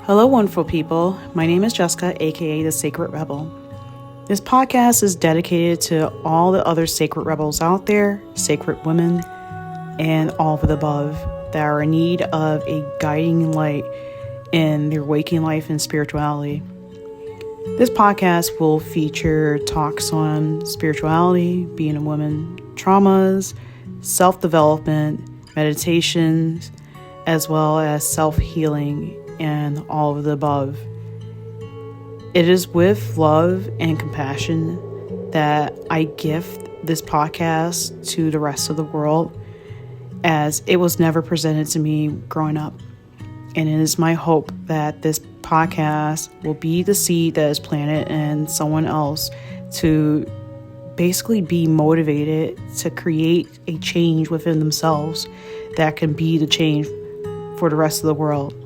Hello, wonderful people. My name is Jessica, aka the Sacred Rebel. This podcast is dedicated to all the other sacred rebels out there, sacred women, and all of the above that are in need of a guiding light in their waking life and spirituality. This podcast will feature talks on spirituality, being a woman, traumas, self-development, meditations, as well as self-healing and all of the above. It is with love and compassion that I gift this podcast to the rest of the world, as it was never presented to me growing up. And it is my hope that this podcast will be the seed that is planted in someone else to basically be motivated to create a change within themselves that can be the change for the rest of the world.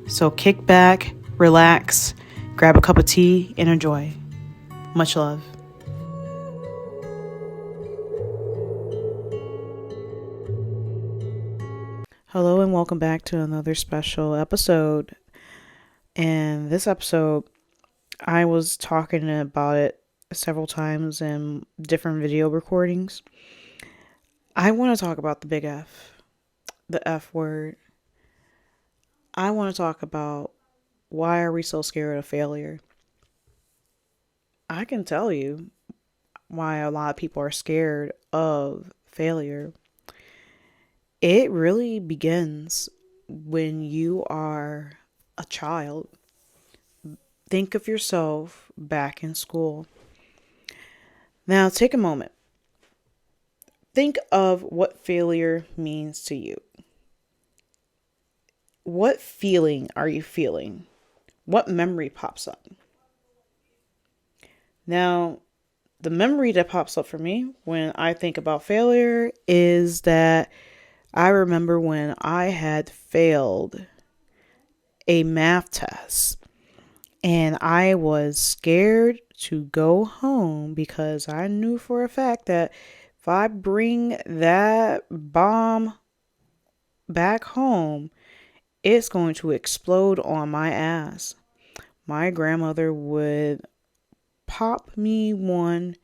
So kick back, relax, grab a cup of tea, and enjoy. Much love. Hello and welcome back to another special episode. And this episode, I was talking about it several times in different video recordings. I want to talk about the big F, the F word. I want to talk about why are we so scared of failure? I can tell you why a lot of people are scared of failure. It really begins when you are a child. Think of yourself back in school. Now take a moment. Think of what failure means to you. What feeling are you feeling? What memory pops up? Now, the memory that pops up for me when I think about failure is that I remember when I had failed a math test and I was scared to go home because I knew for a fact that if I bring that bomb back home, it's going to explode on my ass. My grandmother would pop me one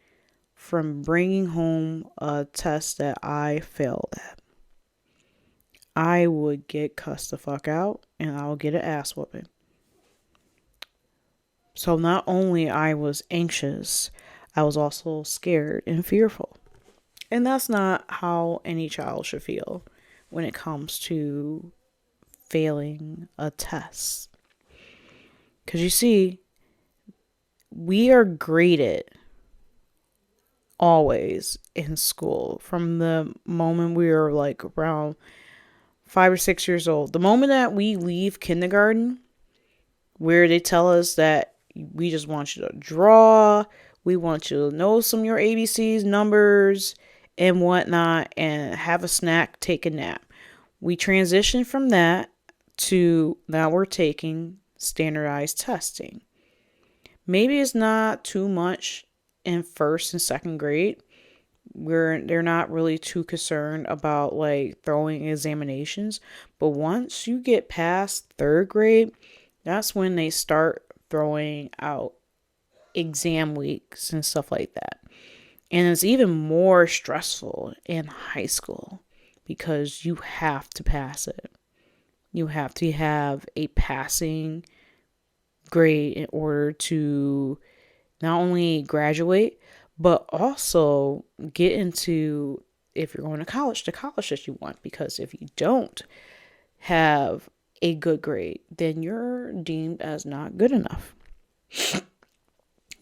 from bringing home a test that I failed at. I would get cussed the fuck out and I would get an ass whooping. So not only I was anxious, I was also scared and fearful. And that's not how any child should feel when it comes to failing a test. Because you see, we are graded always in school from the moment we are like around 5 or 6 years old. The moment that we leave kindergarten, where they tell us that we just want you to draw, we want you to know some of your ABCs, numbers, and whatnot, and have a snack, take a nap. We transition from that to now we're taking standardized testing. Maybe it's not too much in first and second grade where they're not really too concerned about like throwing examinations. But once you get past third grade, that's when they start throwing out exam weeks and stuff like that. And it's even more stressful in high school because you have to pass it. You have to have a passing grade in order to not only graduate, but also get into, if you're going to college, the college that you want. Because if you don't have a good grade, then you're deemed as not good enough.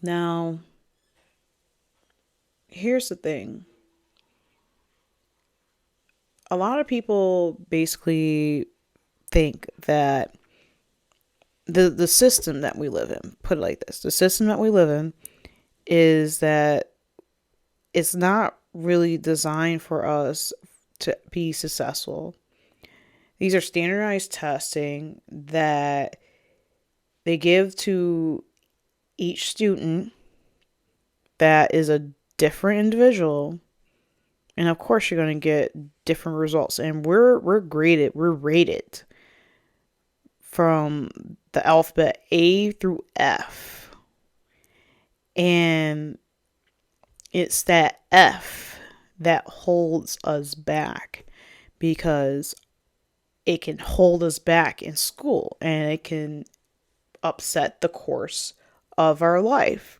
Now, here's the thing. A lot of people basically think that the system that we live in, put it like this, the system that we live in is that it's not really designed for us to be successful. These are standardized testing that they give to each student that is a different individual. And of course you're going to get different results. And we're graded, we're rated from the alphabet A through F. And it's that F that holds us back, because it can hold us back in school and it can upset the course of our life.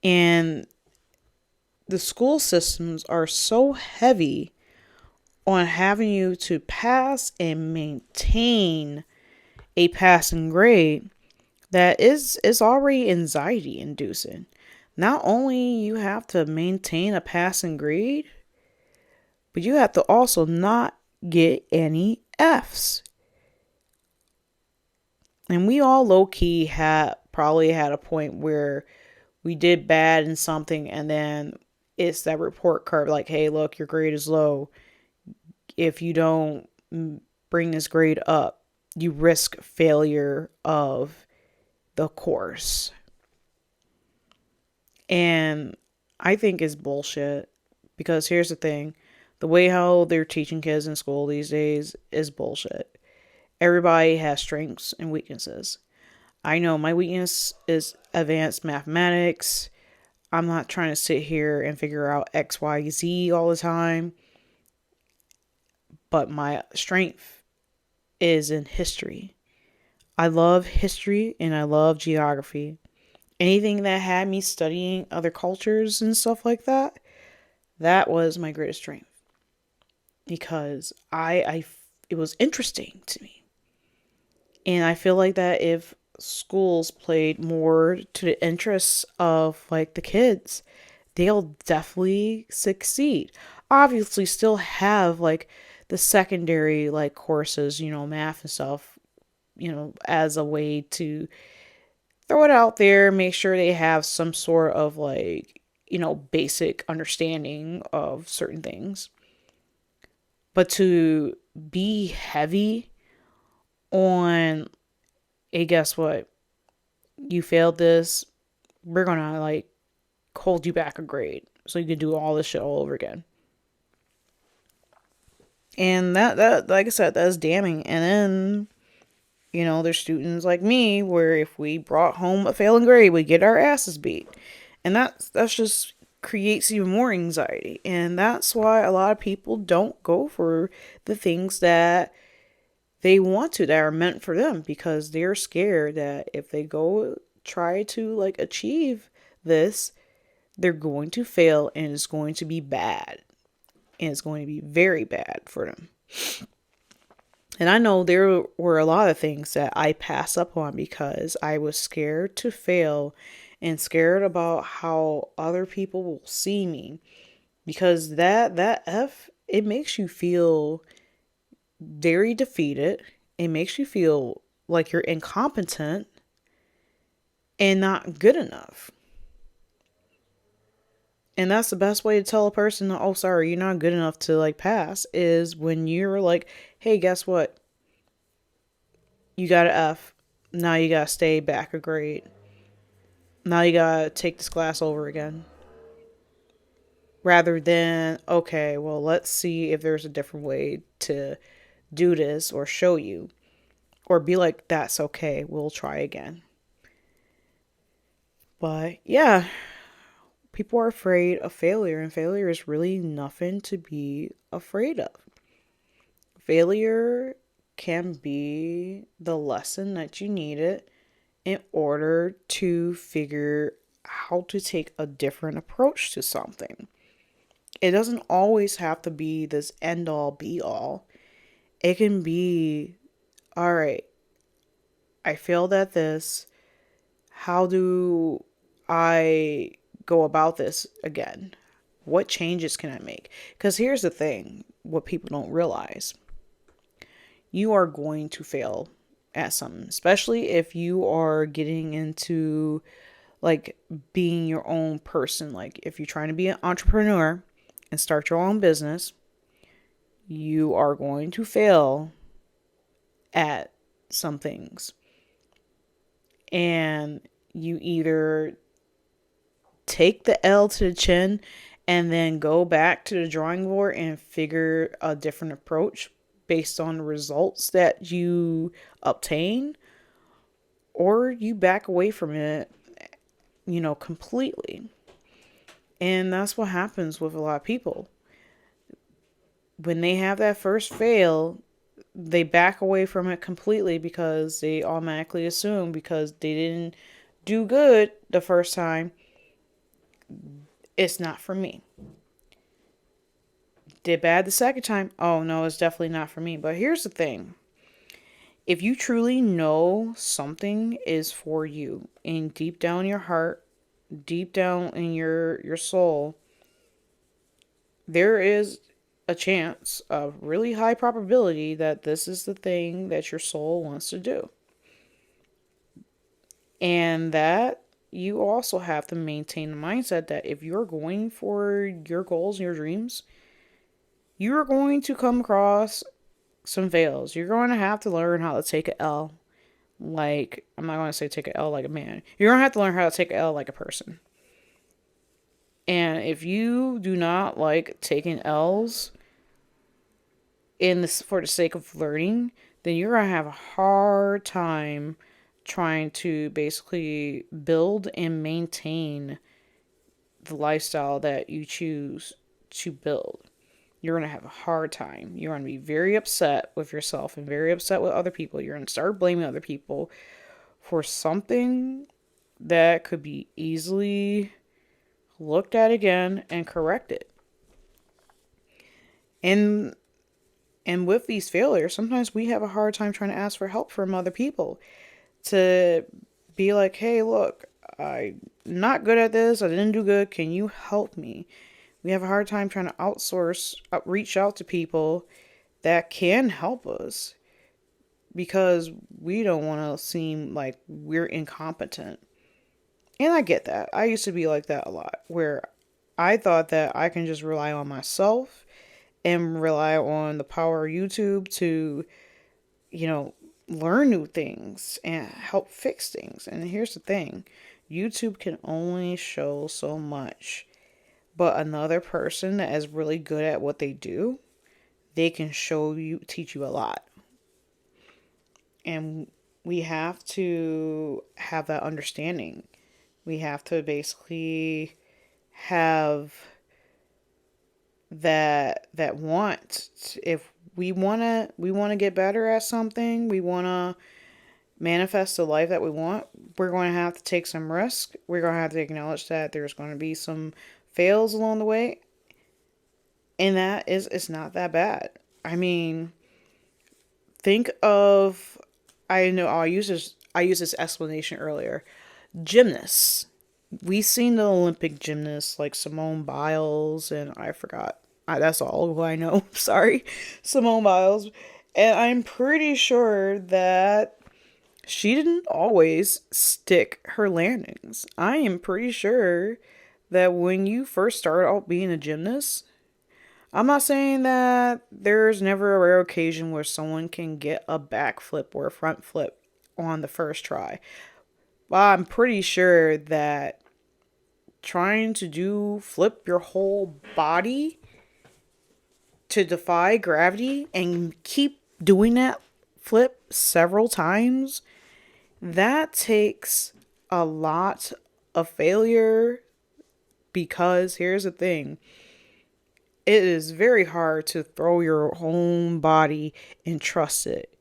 And the school systems are so heavy on having you to pass and maintain a passing grade that is already anxiety inducing. Not only you have to maintain a passing grade, but you have to also not get any F's. And we all low-key probably had a point where we did bad in something, and then it's that report card like, hey, look, your grade is low. If you don't bring this grade up, you risk failure of the course. And I think it's bullshit, because here's the thing. The way how they're teaching kids in school these days is bullshit. Everybody has strengths and weaknesses. I know my weakness is advanced mathematics. I'm not trying to sit here and figure out X, Y, Z all the time. But my strength is in history. I love history and I love geography. Anything that had me studying other cultures and stuff like that, that was my greatest strength. Because it was interesting to me. And I feel like that if schools played more to the interests of like the kids, they'll definitely succeed. Obviously still have like the secondary like courses, math and stuff, as a way to throw it out there, make sure they have some sort of like, basic understanding of certain things. But to be heavy on, hey, guess what? You failed this. We're gonna like hold you back a grade so you can do all this shit all over again. And that like I said, that's damning. And then, there's students like me where if we brought home a failing grade, we get our asses beat. And that's just creates even more anxiety. And that's why a lot of people don't go for the things that they want to, that are meant for them, because they're scared that if they go try to like achieve this, they're going to fail and it's going to be bad. And it's going to be very bad for them. And I know there were a lot of things that I passed up on because I was scared to fail and scared about how other people will see me. Because that F, it makes you feel very defeated. It makes you feel like you're incompetent and not good enough. And that's the best way to tell a person, oh, sorry, you're not good enough to like pass, is when you're like, hey, guess what? You got an F. Now you got to stay back a grade. Now you got to take this class over again. Rather than, okay, well, let's see if there's a different way to do this or show you. Or be like, that's okay, we'll try again. But yeah, people are afraid of failure, and failure is really nothing to be afraid of. Failure can be the lesson that you needed in order to figure how to take a different approach to something. It doesn't always have to be this end all be all. It can be, all right, I failed at this. How do I go about this again? What changes can I make? Because here's the thing, what people don't realize. You are going to fail at something, especially if you are getting into like being your own person. Like if you're trying to be an entrepreneur and start your own business, you are going to fail at some things. And you either take the L to the chin and then go back to the drawing board and figure a different approach based on the results that you obtain, or you back away from it, completely. And that's what happens with a lot of people. When they have that first fail, they back away from it completely because they automatically assume because they didn't do good the first time, it's not for me. Did bad the second time, oh no, it's definitely not for me. But here's the thing. If you truly know something is for you, and deep down in your heart, deep down in your soul, there is a chance, a really high probability that this is the thing that your soul wants to do. And that you also have to maintain the mindset that if you're going for your goals and your dreams, you are going to come across some fails. You're going to have to learn how to take an L. Like, I'm not going to say take an L like a man. You're going to have to learn how to take an L like a person. And if you do not like taking L's in this for the sake of learning, then you're going to have a hard time trying to basically build and maintain the lifestyle that you choose to build. You're going to have a hard time. You're going to be very upset with yourself and very upset with other people. You're going to start blaming other people for something that could be easily looked at again and corrected. And with these failures, sometimes we have a hard time trying to ask for help from other people. To be like, hey, look, I'm not good at this. I didn't do good. Can you help me? We have a hard time trying to reach out to people that can help us because we don't want to seem like we're incompetent. And I get that. I used to be like that a lot, where I thought that I can just rely on myself and rely on the power of YouTube to, learn new things and help fix things. And here's the thing. YouTube can only show so much. But another person that is really good at what they do, they can teach you a lot. And we have to have that understanding. We have to basically have that want. If we want to get better at something, we want to manifest the life that we want, we're going to have to take some risk. We're going to have to acknowledge that there's going to be some fails along the way, and it's not that bad. I mean, think of, I know I used this explanation earlier. Gymnasts. We've seen the Olympic gymnasts like Simone Biles, and I forgot. That's all who I know. Sorry, Simone Biles. And I'm pretty sure that she didn't always stick her landings. I am pretty sure that when you first start out being a gymnast, I'm not saying that there's never a rare occasion where someone can get a backflip or a front flip on the first try. But I'm pretty sure that trying to flip your whole body to defy gravity and keep doing that flip several times, that takes a lot of failure, because here's the thing. It is very hard to throw your own body and trust it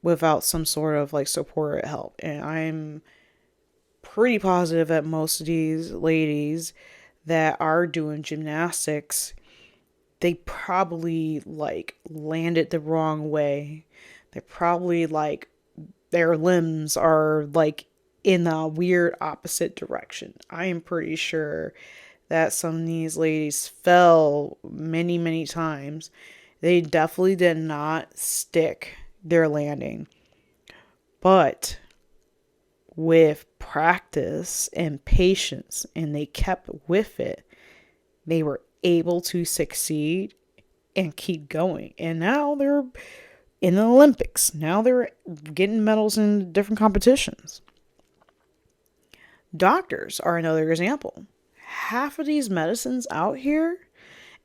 without some sort of like support or help. And I'm pretty positive that most of these ladies that are doing gymnastics, they probably like landed the wrong way. They probably like their limbs are like in a weird opposite direction. I am pretty sure that some of these ladies fell many, many times. They definitely did not stick their landing. But with practice and patience, and they kept with it, they were able to succeed and keep going. And now they're in the Olympics. Now they're getting medals in different competitions. Doctors are another example. Half of these medicines out here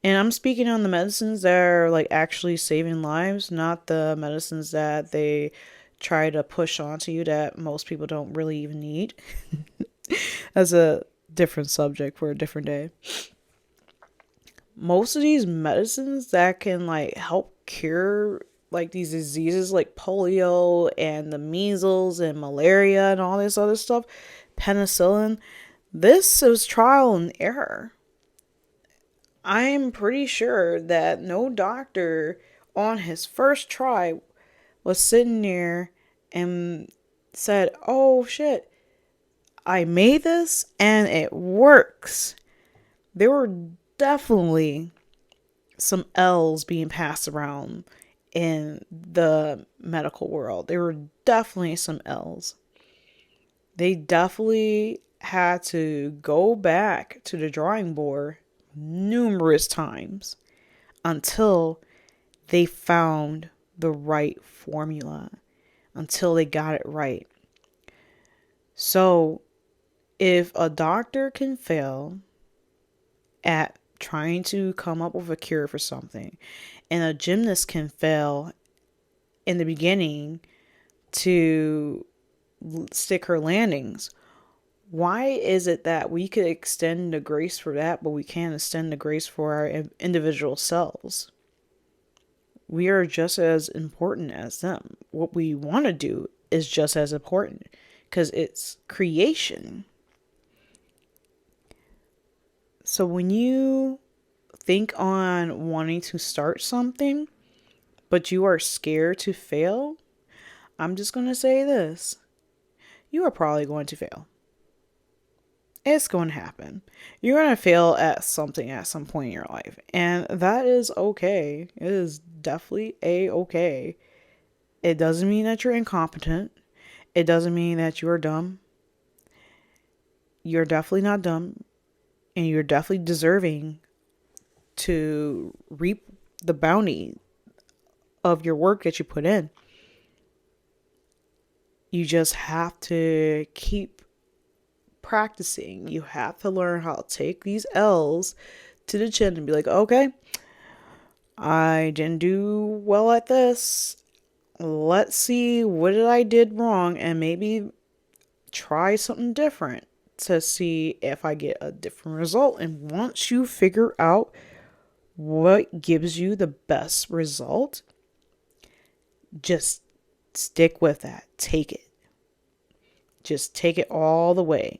And I'm speaking on the medicines that are like actually saving lives, not the medicines that they try to push onto you that most people don't really even need. That's a different subject for a different day. Most of these medicines that can like help cure like these diseases like polio and the measles and malaria and all this other stuff, penicillin, this is trial and error. I'm pretty sure that no doctor on his first try was sitting there and said, "Oh shit, I made this and it works." There were definitely some L's being passed around in the medical world. There were definitely some L's. They definitely had to go back to the drawing board numerous times until they found the right formula, until they got it right. So, if a doctor can fail at trying to come up with a cure for something, and a gymnast can fail in the beginning to stick her landings, why is it that we could extend the grace for that, but we can't extend the grace for our individual selves? We are just as important as them. What we want to do is just as important because it's creation. So when you think on wanting to start something, but you are scared to fail, I'm just going to say this. You are probably going to fail. It's going to happen. You're going to fail at something at some point in your life. And that is okay. It is definitely a-okay. It doesn't mean that you're incompetent. It doesn't mean that you're dumb. You're definitely not dumb. And you're definitely deserving to reap the bounty of your work that you put in. You just have to keep practicing. You have to learn how to take these L's to the chin and be like, okay, I didn't do well at this. Let's see what I did wrong and maybe try something different to see if I get a different result. And once you figure out what gives you the best result, just stick with that. Take it. Just take it all the way.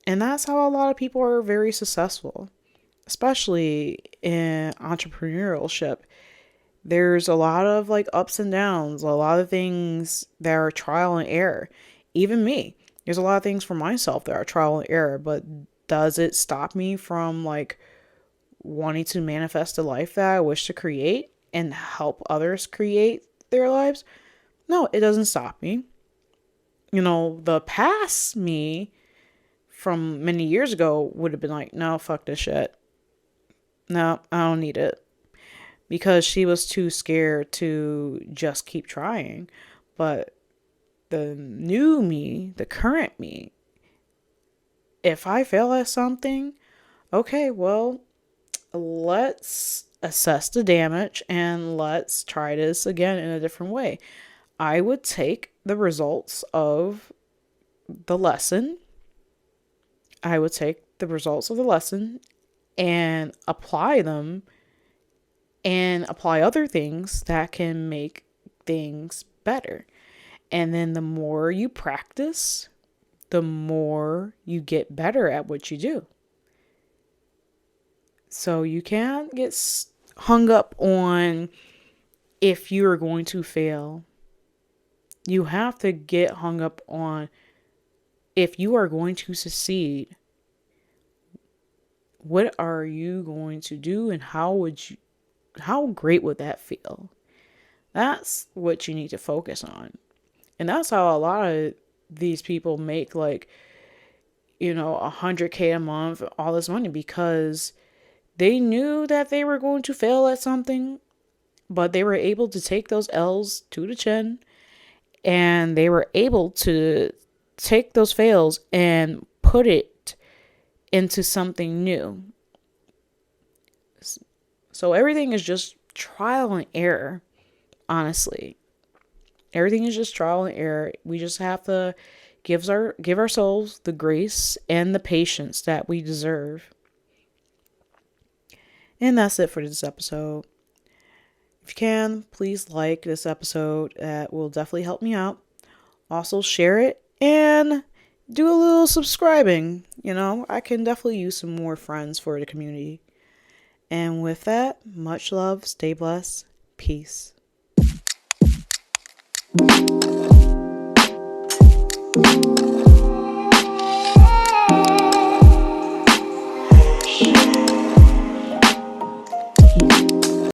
And that's how a lot of people are very successful, especially in entrepreneurship. There's a lot of like ups and downs, a lot of things that are trial and error. Even me, there's a lot of things for myself that are trial and error, but does it stop me from like wanting to manifest a life that I wish to create and help others create their lives? No, it doesn't stop me. You know, the past me from many years ago would have been like, no, fuck this shit. No, I don't need it. Because she was too scared to just keep trying. But the new me, the current me, if I fail at something, okay, well, let's assess the damage and let's try this again in a different way. I would take the results of the lesson. I would take the results of the lesson and apply them and apply other things that can make things better. And then the more you practice, the more you get better at what you do. So you can't get hung up on if you are going to fail. You have to get hung up on if you are going to succeed. What are you going to do and how great would that feel? That's what you need to focus on. And that's how a lot of these people make like, $100K a month, all this money, because they knew that they were going to fail at something, but they were able to take those L's to the chin and they were able to take those fails and put it into something new. So everything is just trial and error, honestly. Everything is just trial and error. We just have to give ourselves the grace and the patience that we deserve. And that's it for this episode. If you can, please like this episode. That will definitely help me out. Also, share it and do a little subscribing. I can definitely use some more friends for the community. And with that, much love, stay blessed, peace.